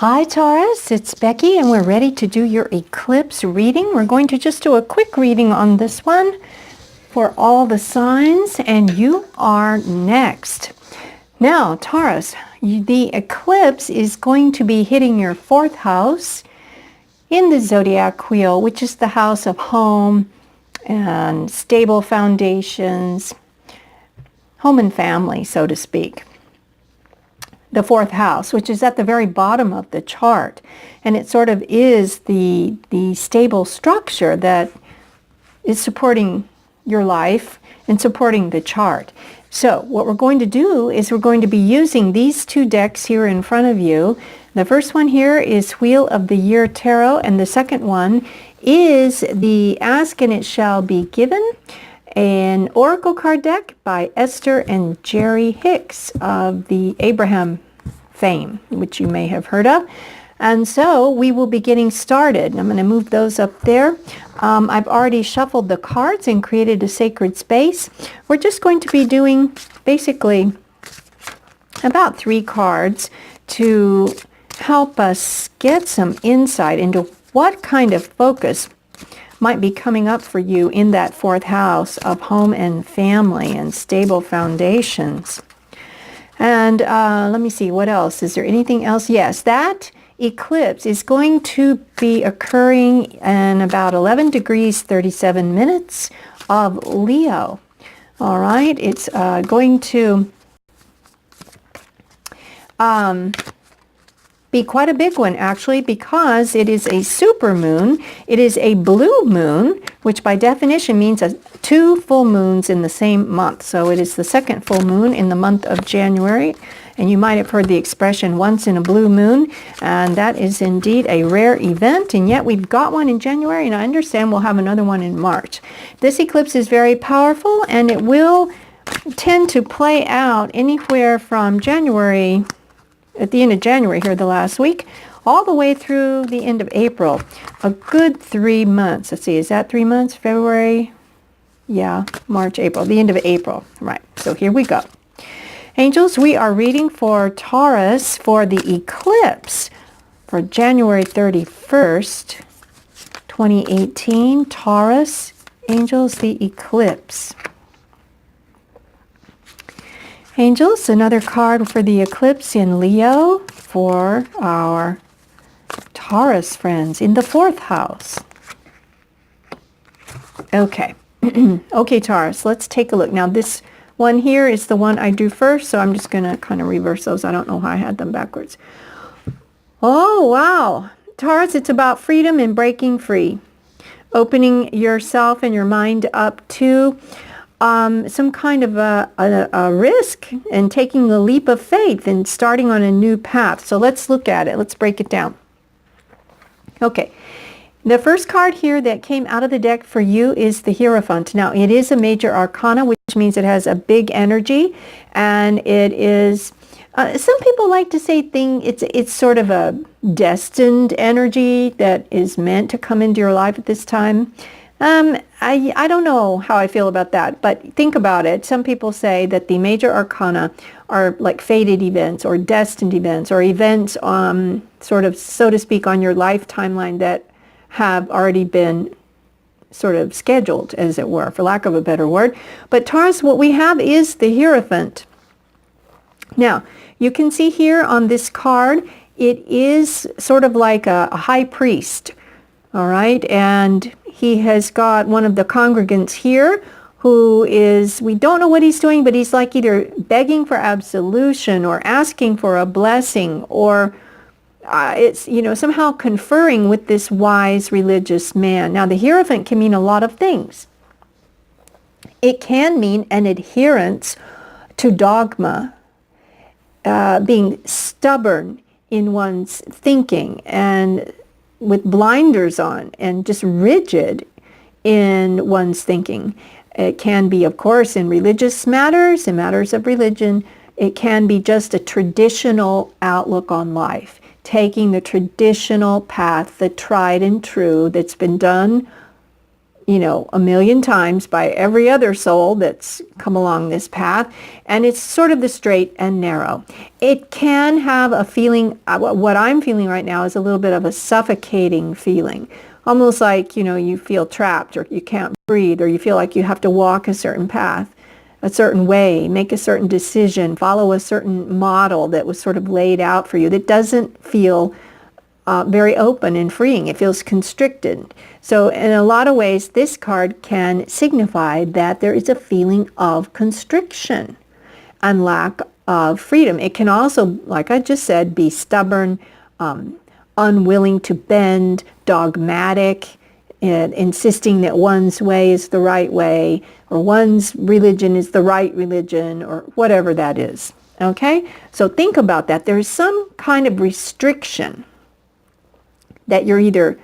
Hi Taurus, it's Becky and we're ready to do your eclipse reading. We're going to just do a quick reading on this one for all the signs, and you are next. Now Taurus, the eclipse is going to be hitting your 4th house in the zodiac wheel, which is the house of home and stable foundations, home and family, so to speak. The 4th house, which is at the very bottom of the chart, and it sort of is the stable structure that is supporting your life and supporting the chart. So what we're going to do is we're going to be using these 2 decks here in front of you. The first one here is Wheel of the Year Tarot, and the second one is the Ask and It Shall Be Given, an oracle card deck by Esther and Jerry Hicks of the Abraham fame, which you may have heard of. And so we will be getting started. I'm going to move those up there. I've already shuffled the cards and created a sacred space. We're just going to be doing basically about 3 cards to help us get some insight into what kind of focus might be coming up for you in that 4th house of home and family and stable foundations. And let me see, what else? Is there anything else? Yes, that eclipse is going to be occurring in about 11 degrees 37 minutes of Leo. All right, it's going to be quite a big one actually, because it is a super moon. It is a blue moon, which by definition means 2 full moons in the same month. So it is the 2nd full moon in the month of January, and you might have heard the expression once in a blue moon, and that is indeed a rare event, and yet we've got one in January, and I understand we'll have another one in March. This eclipse is very powerful, and it will tend to play out anywhere from January, at the end of January here, the last week, all the way through the end of April. A good 3 months. Let's see, is that 3 months? February? Yeah, March, April, the end of April. Right, so here we go. Angels, we are reading for Taurus for the eclipse for January 31st, 2018. Taurus, Angels, the eclipse. Angels, another card for the eclipse in Leo for our Taurus friends in the 4th house. Okay. Okay, Taurus, let's take a look. Now this one here is the one I drew first, so I'm just going to kind of reverse those. I don't know how I had them backwards. Oh, wow. Taurus, it's about freedom and breaking free. Opening yourself and your mind up to some kind of a risk, and taking the leap of faith and starting on a new path. So let's look at it. Let's break it down. Okay. The first card here that came out of the deck for you is the Hierophant. Now, it is a major arcana, which means it has a big energy, and it is, some people like to say it's sort of a destined energy that is meant to come into your life at this time. I don't know how I feel about that, but think about it. Some people say that the major arcana are like fated events or destined events, or events sort of, so to speak, on your life timeline that have already been sort of scheduled, as it were, for lack of a better word. But Taurus, what we have is the Hierophant. Now, you can see here on this card, it is sort of like a high priest, all right? And he has got one of the congregants here who is, we don't know what he's doing, but he's like either begging for absolution or asking for a blessing, or it's, you know, somehow conferring with this wise religious man. Now, the Hierophant can mean a lot of things. It can mean an adherence to dogma, being stubborn in one's thinking and with blinders on and just rigid in one's thinking. It can be, of course, in religious matters, in matters of religion. It can be just a traditional outlook on life, taking the traditional path, the tried and true, that's been done you know, a million times by every other soul that's come along this path, and it's sort of the straight and narrow. It can have a feeling, what I'm feeling right now is a little bit of a suffocating feeling, almost like, you know, you feel trapped or you can't breathe, or you feel like you have to walk a certain path, a certain way, make a certain decision, follow a certain model that was sort of laid out for you that doesn't feel very open and freeing. It feels constricted. So in a lot of ways, this card can signify that there is a feeling of constriction and lack of freedom. It can also, like I just said, be stubborn, unwilling to bend, dogmatic, insisting that one's way is the right way, or one's religion is the right religion, or whatever that is. Okay? So think about that. There's some kind of restriction that you're either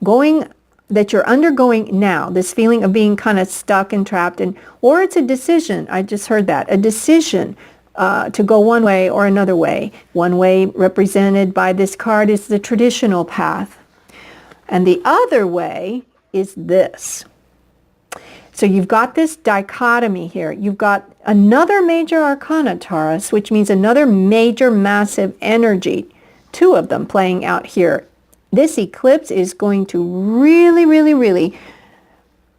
that you're undergoing now, this feeling of being kind of stuck and trapped, or it's a decision. I just heard that, a decision to go one way or another way. One way represented by this card is the traditional path, and the other way is this. So you've got this dichotomy here. You've got another major arcana, Taurus, which means another major massive energy, two of them playing out here. This eclipse is going to really, really, really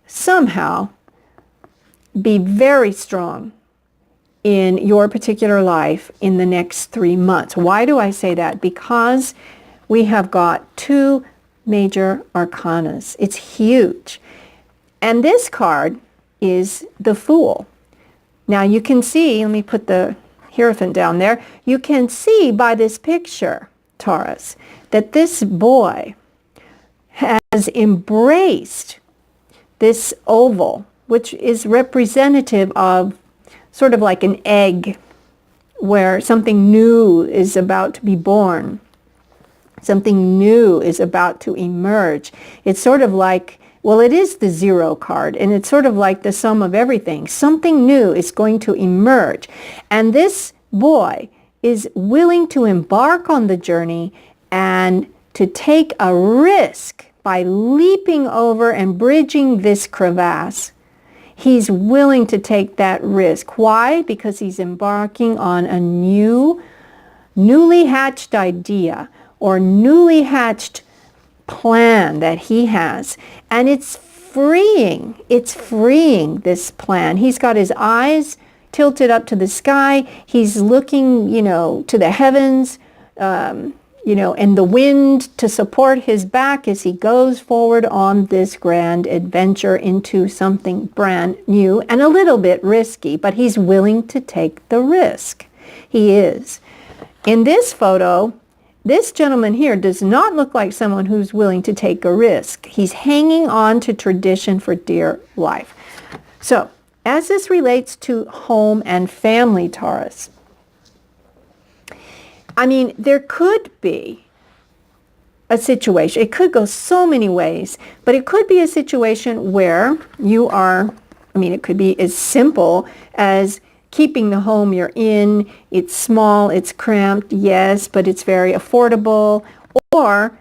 somehow be very strong in your particular life in the next 3 months. Why do I say that? Because we have got two major arcanas. It's huge. And this card is the Fool. Now you can see, let me put the Hierophant down there. You can see by this picture, Taurus, that this boy has embraced this oval, which is representative of sort of like an egg where something new is about to be born. Something new is about to emerge. It's sort of like, well, it is the Zero card, and it's sort of like the sum of everything. Something new is going to emerge. And this boy is willing to embark on the journey and to take a risk by leaping over and bridging this crevasse. He's willing to take that risk. Why? Because he's embarking on a newly hatched idea or newly hatched plan that he has. And it's freeing. It's freeing, this plan. He's got his eyes tilted up to the sky. He's looking, you know, to the heavens, you know, and the wind to support his back as he goes forward on this grand adventure into something brand new and a little bit risky, but he's willing to take the risk. He is. In this photo, this gentleman here does not look like someone who's willing to take a risk. He's hanging on to tradition for dear life. So, as this relates to home and family, Taurus, I mean, there could be a situation, it could go so many ways, but it could be a situation where you are, I mean, it could be as simple as keeping the home you're in. It's small, it's cramped, yes, but it's very affordable. Or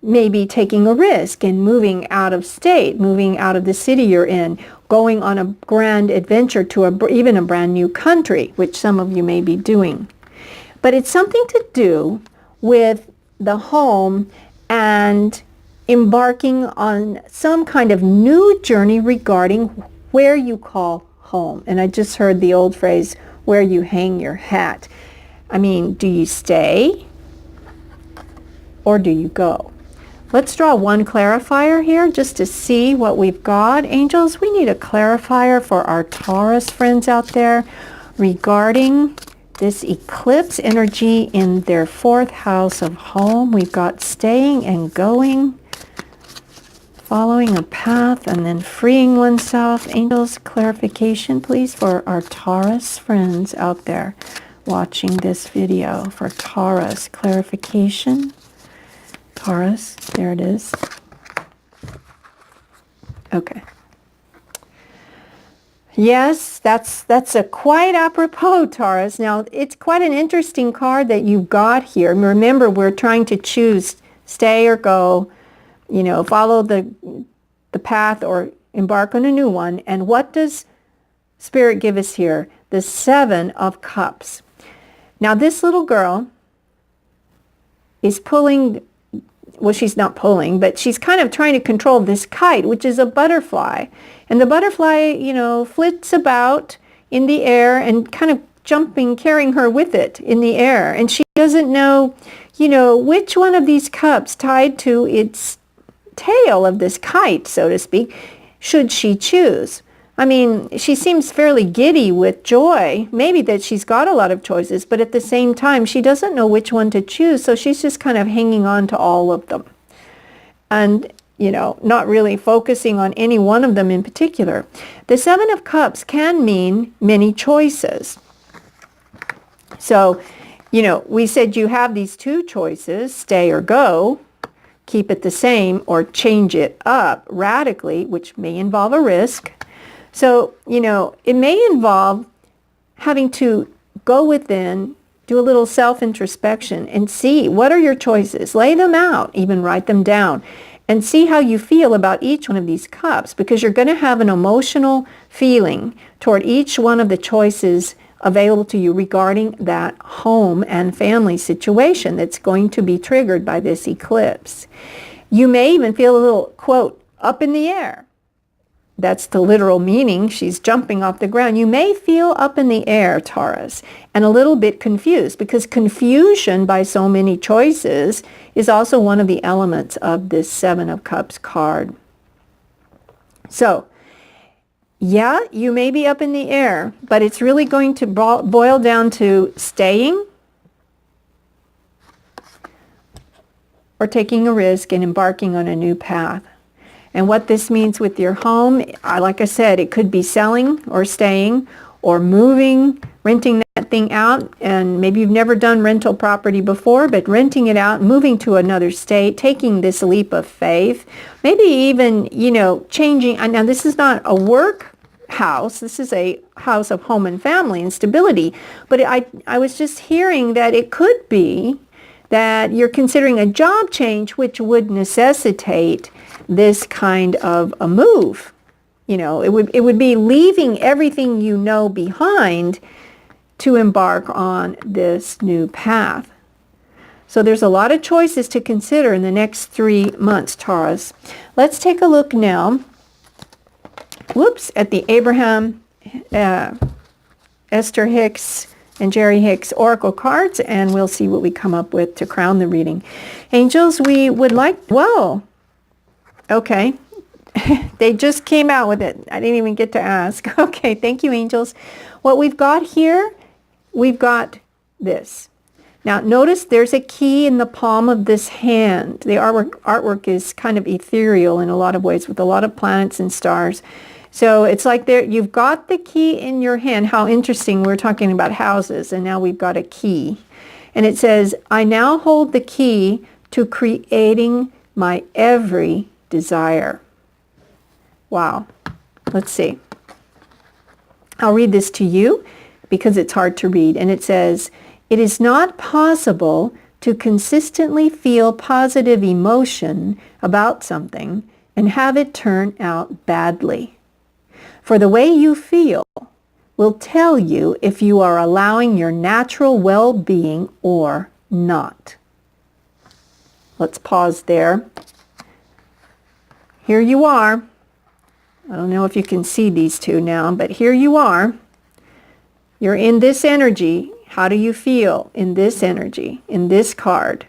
maybe taking a risk and moving out of state, moving out of the city you're in, going on a grand adventure to even a brand new country, which some of you may be doing. But it's something to do with the home and embarking on some kind of new journey regarding where you call home. And I just heard the old phrase, where you hang your hat. I mean, do you stay or do you go? Let's draw one clarifier here just to see what we've got. Angels, we need a clarifier for our Taurus friends out there regarding this eclipse energy in their 4th house of home. We've got staying and going, following a path, and then freeing oneself. Angels, clarification, please, for our Taurus friends out there watching this video. For Taurus, clarification. Taurus, there it is. Okay. Yes, that's a quite apropos, Taurus. Now, it's quite an interesting card that you've got here. Remember, we're trying to choose stay or go, you know, follow the the path or embark on a new one. And what does Spirit give us here? The 7 of Cups. Now this little girl is pulling, well, she's not pulling, but she's kind of trying to control this kite, which is a butterfly. And the butterfly, flits about in the air and kind of jumping, carrying her with it in the air. And she doesn't know, which one of these cups tied to its tail of this kite, so to speak, should she choose. I mean, she seems fairly giddy with joy, maybe that she's got a lot of choices, but at the same time, she doesn't know which one to choose, so she's just kind of hanging on to all of them. And, not really focusing on any one of them in particular. The 7 of Cups can mean many choices. So, we said you have these 2 choices, stay or go, keep it the same, or change it up radically, which may involve a risk. So, it may involve having to go within, do a little self-introspection and see what are your choices. Lay them out, even write them down, and see how you feel about each one of these cups, because you're going to have an emotional feeling toward each one of the choices available to you regarding that home and family situation that's going to be triggered by this eclipse. You may even feel a little, quote, up in the air. That's the literal meaning. She's jumping off the ground. You may feel up in the air, Taurus, and a little bit confused, because confusion by so many choices is also one of the elements of this 7 of Cups card. So, yeah, you may be up in the air, but it's really going to boil down to staying or taking a risk and embarking on a new path. And what this means with your home, like I said, it could be selling or staying or moving, renting that thing out. And maybe you've never done rental property before, but renting it out, moving to another state, taking this leap of faith, maybe even, changing. Now, this is not a work house. This is a house of home and family and stability. But I was just hearing that it could be that you're considering a job change, which would necessitate this kind of a move. It would be leaving everything behind to embark on this new path. So there's a lot of choices to consider in the next 3 months, Taurus. Let's take a look now, at the Abraham, Esther Hicks, and Jerry Hicks Oracle cards, and we'll see what we come up with to crown the reading. Angels, we would like, whoa, okay. They just came out with it. I didn't even get to ask. Okay, thank you, angels. What we've got here, we've got this. Now, notice there's a key in the palm of this hand. The artwork is kind of ethereal in a lot of ways, with a lot of planets and stars. So it's like you've got the key in your hand. How interesting. We're talking about houses, and now we've got a key. And it says, I now hold the key to creating my every desire. Wow. Let's see. I'll read this to you because it's hard to read. And it says, it is not possible to consistently feel positive emotion about something and have it turn out badly. For the way you feel will tell you if you are allowing your natural well-being or not. Let's pause there. Here you are. I don't know if you can see these two now, but here you are. You're in this energy. How do you feel in this energy, in this card?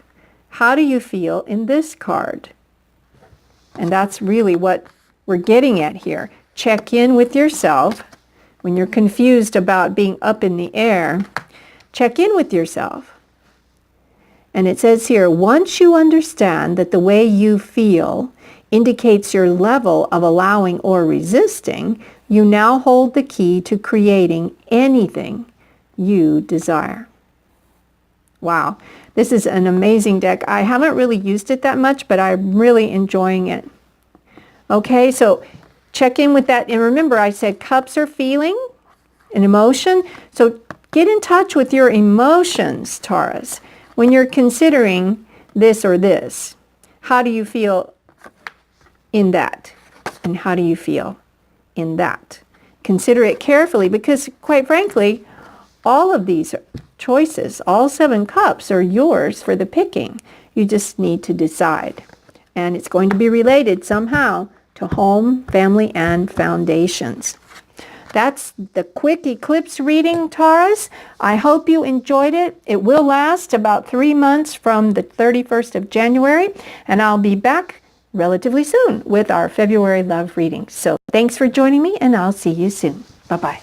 How do you feel in this card? And that's really what we're getting at here. Check in with yourself when you're confused about being up in the air. Check in with yourself. And it says here, once you understand that the way you feel indicates your level of allowing or resisting, you now hold the key to creating anything you desire. Wow, this is an amazing deck. I haven't really used it that much, but I'm really enjoying it. Okay, so check in with that. And remember, I said cups are feeling and emotion. So get in touch with your emotions, Taurus, when you're considering this or this. How do you feel in that? And how do you feel in that? Consider it carefully, because quite frankly, all of these choices, all 7 cups, are yours for the picking. You just need to decide. And it's going to be related somehow to home, family, and foundations. That's the quick eclipse reading, Taurus. I hope you enjoyed it. It will last about 3 months from the 31st of January, and I'll be back relatively soon with our February love reading. So thanks for joining me, and I'll see you soon. Bye-bye.